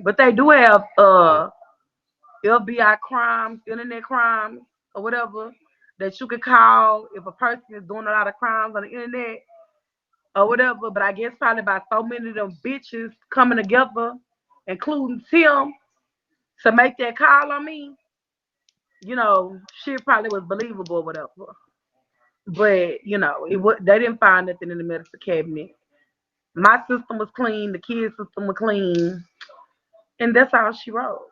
But they do have FBI crimes, internet crimes, or whatever that you could call if a person is doing a lot of crimes on the internet or whatever. But I guess probably about so many of them bitches coming together, including Tim, to make that call on me, shit probably was believable or whatever. But they didn't find nothing in the medicine cabinet. My system was clean, the kid's system was clean, and that's how she wrote.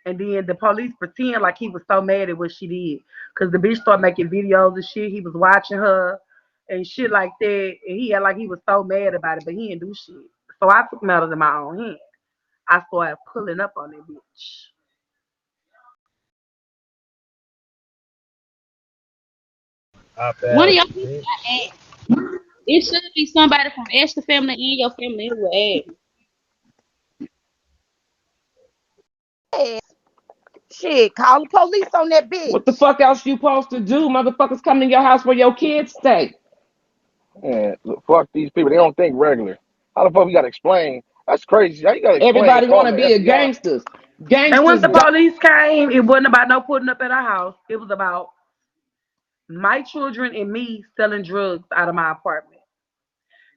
And then the police pretend like he was so mad at what she did. Because the bitch started making videos and shit. He was watching her and shit like that. And he had like he was so mad about it, but he didn't do shit. So I took matters in my own hand. I started pulling up on that bitch. I One of found your you, people bitch. got asked. It should be somebody from Esther family and your family who will ask. Hey, shit, call the police on that What the bitch. fuck else you supposed to do? Motherfuckers come to your house where your kids stay. Man, look, fuck these people. They don't think regular. How the fuck we gotta explain? That's crazy. How you gotta explain Everybody want calling to the be a FBI? gangsters. And when Gangsters the got. police came, it wasn't about no putting up at our house. It was about my children and me selling drugs out of my apartment.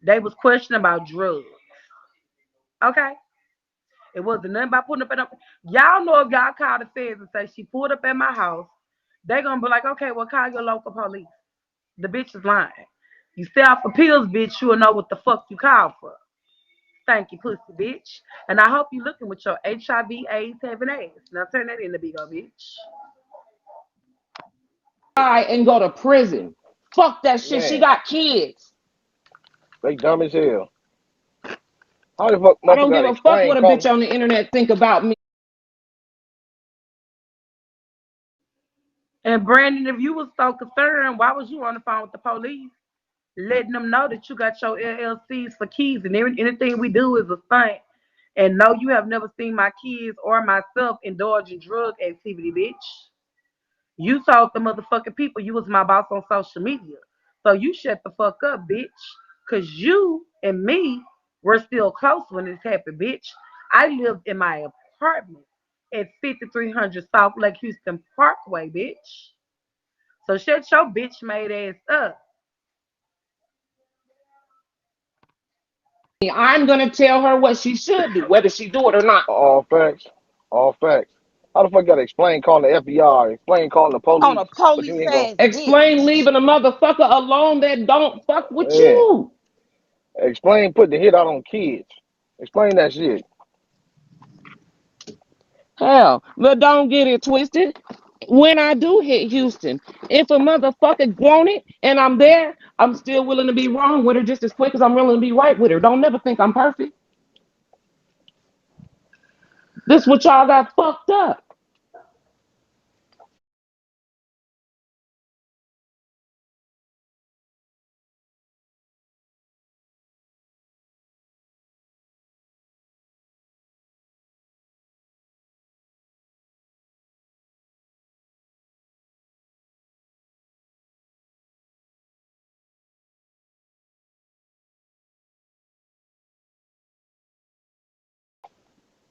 They was questioning about drugs. Okay? It wasn't nothing about putting up at y'all know if y'all call the feds and say she pulled up at my house, they gonna be like, okay, well call your local police. The bitch is lying. You sell for pills, bitch, you'll know what the fuck you called for. Thank you, pussy bitch. And I hope you looking with your HIV AIDS having ass. Now turn that into bigo, bitch. And go to prison. Fuck that shit. She Man, got kids. they dumb as hell. How the fuck I motherfucker don't give gotta a fuck explain what a calling? bitch on the internet think about me. And Brandon, if you was so concerned, why was you on the phone with the police? Letting them know that you got your LLCs for Keyz and anything we do is a stunt. And no, you have never seen my kids or myself indulge in drug activity, bitch. You told the motherfucking people you was my boss on social media. So you shut the fuck up, bitch. Cause you and me were still close when this happened, bitch. I lived in my apartment at 5300 South Lake Houston Parkway, bitch. So shut your bitch made ass up. I'm gonna tell her what she should do, whether she do it or not. All facts. All facts. How the fuck you gotta explain calling the FBI, explain calling the On a police, but you police ain't gonna ass Explain bitch. leaving a motherfucker alone that don't fuck with yeah. you. Explain putting the hit out on kids. Explain that shit. Hell, but don't get it twisted. When I do hit Houston, if a motherfucker want it and I'm there, I'm still willing to be wrong with her just as quick as I'm willing to be right with her. Don't never think I'm perfect. This what y'all got fucked up.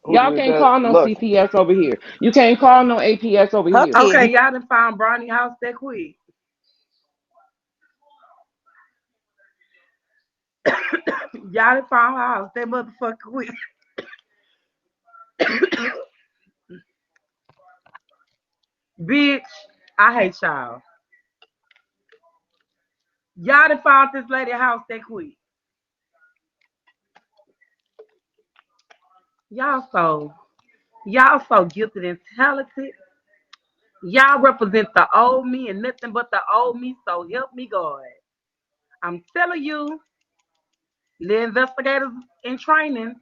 Who Y'all did can't that? call no Lucky. CPS over here. You can't call no APS over Her here. Okay, kid. y'all done found Brownie house that quick. Y'all done found her house that motherfucker quick. Bitch, I hate y'all. Y'all done found this lady house that quick. Y'all so y'all so gifted and talented. Y'all represent the old me and nothing but the old me, so help me God. I'm telling you, the investigators in training,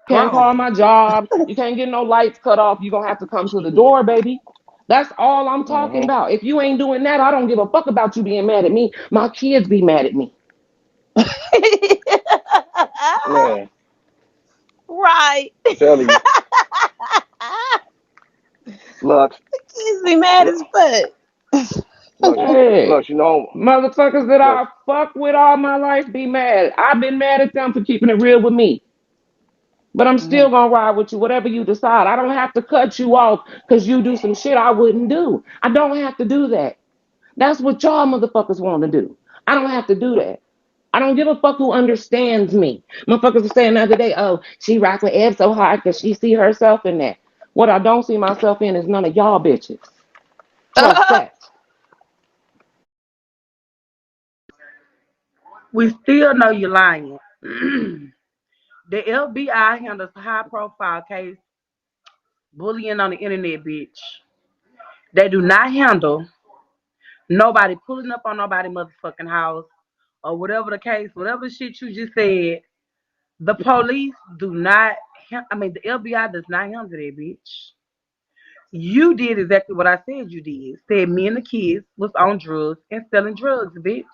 Can't gone. call my job. You can't get no lights cut off. You're gonna have to come to the door, baby. That's all I'm talking Mm-hmm. about. If you ain't doing that, I don't give a fuck about you being mad at me. My kids be mad at me. Man, Right. telling you. Lux, Kids be mad as fuck. Hey, Lux, you know, motherfuckers that Lux, I fuck with all my life be mad. I've been mad at them for keeping it real with me. But I'm Mhm. still gonna ride with you, whatever you decide. I don't have to cut you off because you do some shit I wouldn't do. I don't have to do that. That's what y'all motherfuckers want to do. I don't have to do that. I don't give a fuck who understands me. Motherfuckers were saying the other day, oh, she rock with Eb so hard because she see herself in that. What I don't see myself in is none of y'all bitches. Trust that. We still know you're lying. The FBI handles high profile case bullying on the internet, bitch. They do not handle nobody pulling up on nobody motherfucking house or whatever the case, whatever the shit you just said. The police do not, the FBI does not handle that, bitch. You did exactly what I said you did. Said me and the kids was on drugs and selling drugs, bitch.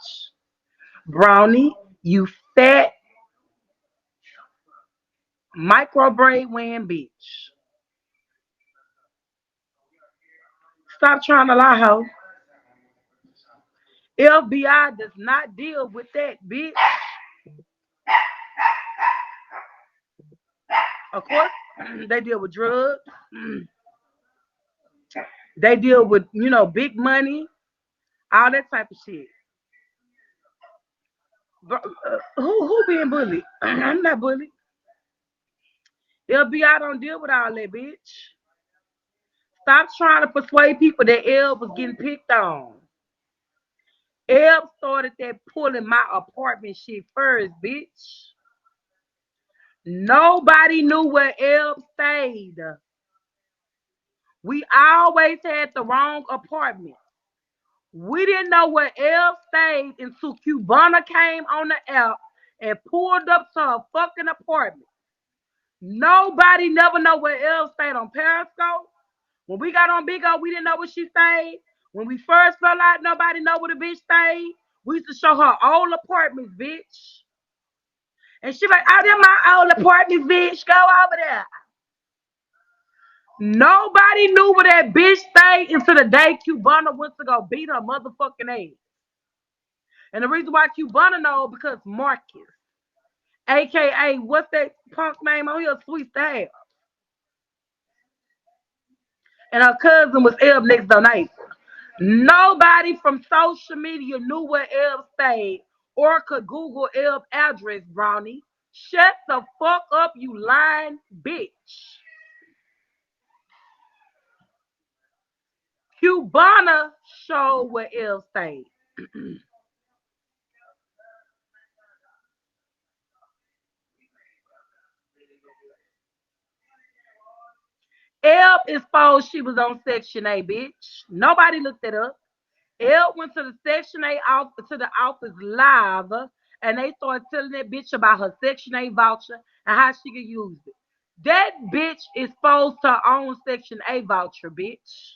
Brownie, you fat micro braid wearing bitch. Stop trying to lie, ho. FBI does not deal with that, bitch. Of course, they deal with drugs. They deal with, big money, all that type of shit. Who being bullied? I'm not bullied. FBI don't deal with all that, bitch. Stop trying to persuade people that L was getting picked on. L started that pulling my apartment shit first, bitch. Nobody knew where L stayed. We always had the wrong apartment. We didn't know where L stayed until Cubana came on the app and pulled up to her fucking apartment. Nobody never know where L stayed on Periscope. When we got on Bigo, we didn't know where she stayed. When we first fell out, nobody know where the bitch stayed. We used to show her old apartments, bitch. And she like, oh, them my old apartments, bitch. Go over there. Nobody knew where that bitch stayed until the day Cubana went to go beat her motherfucking ass. And the reason why Cubana know because Marcus, aka what's that punk name on here, Sweet Style. And her cousin was Eb next door neighbor. Nobody from social media knew where Eb stayed or could Google Eb's address, Brownie. Shut the fuck up, you lying bitch. Cubana showed where Eb stayed. Eb exposed she was on Section A, bitch. Nobody looked it up. Eb went to the Section A office to the office live, and they started telling that bitch about her Section A voucher and how she could use it. That bitch is supposed to own Section A voucher, bitch.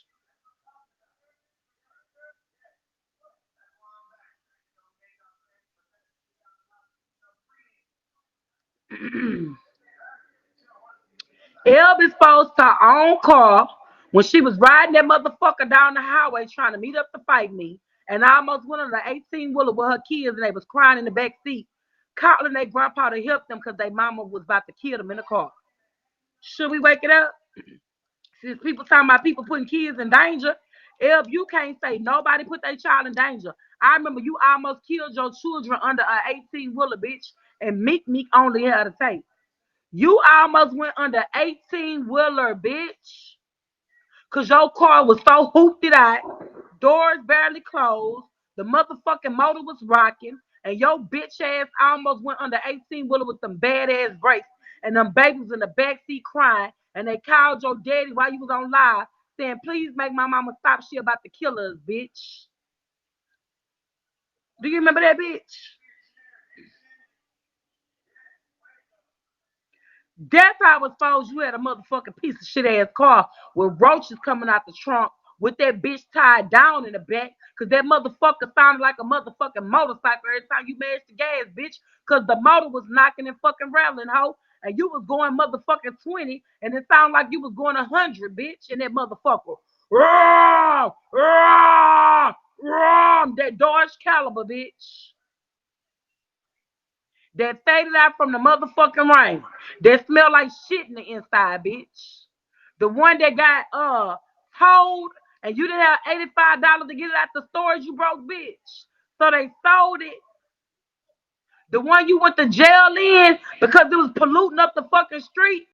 Eb is supposed to own car when she was riding that motherfucker down the highway trying to meet up to fight me, and I almost went on the 18 wheeler with her kids, and they was crying in the back seat, calling their grandpa to help them because their mama was about to kill them in the car. Should we wake it up? Since people talking about people putting kids in danger, if you can't say nobody put their child in danger. I remember you almost killed your children under an 18 wheeler, bitch, and Meek only had a tape. You almost went under 18 wheeler, bitch, because your car was so hooped it out, doors barely closed, the motherfucking motor was rocking, and your bitch ass almost went under 18 wheeler with them bad ass brakes, and them babies in the backseat crying, and they called your daddy while you was on live saying, please make my mama stop. She about to kill us, bitch. Do you remember that bitch? That's how I was supposed you had a motherfucking piece of shit ass car with roaches coming out the trunk with that bitch tied down in the back because that motherfucker sounded like a motherfucking motorcycle every time you mashed the gas, bitch, because the motor was knocking and fucking rattling, hoe. And you was going motherfucking 20 and it sounded like you was going 100, bitch, in that motherfucker. Roar, roar, roar, that Dodge Caliber, bitch. that faded out from the motherfucking rain, that smell like shit in the inside, bitch. The one that got towed and you didn't have $85 to get it out the storage, you broke bitch. So they sold it. The one you went to jail in because it was polluting up the fucking street.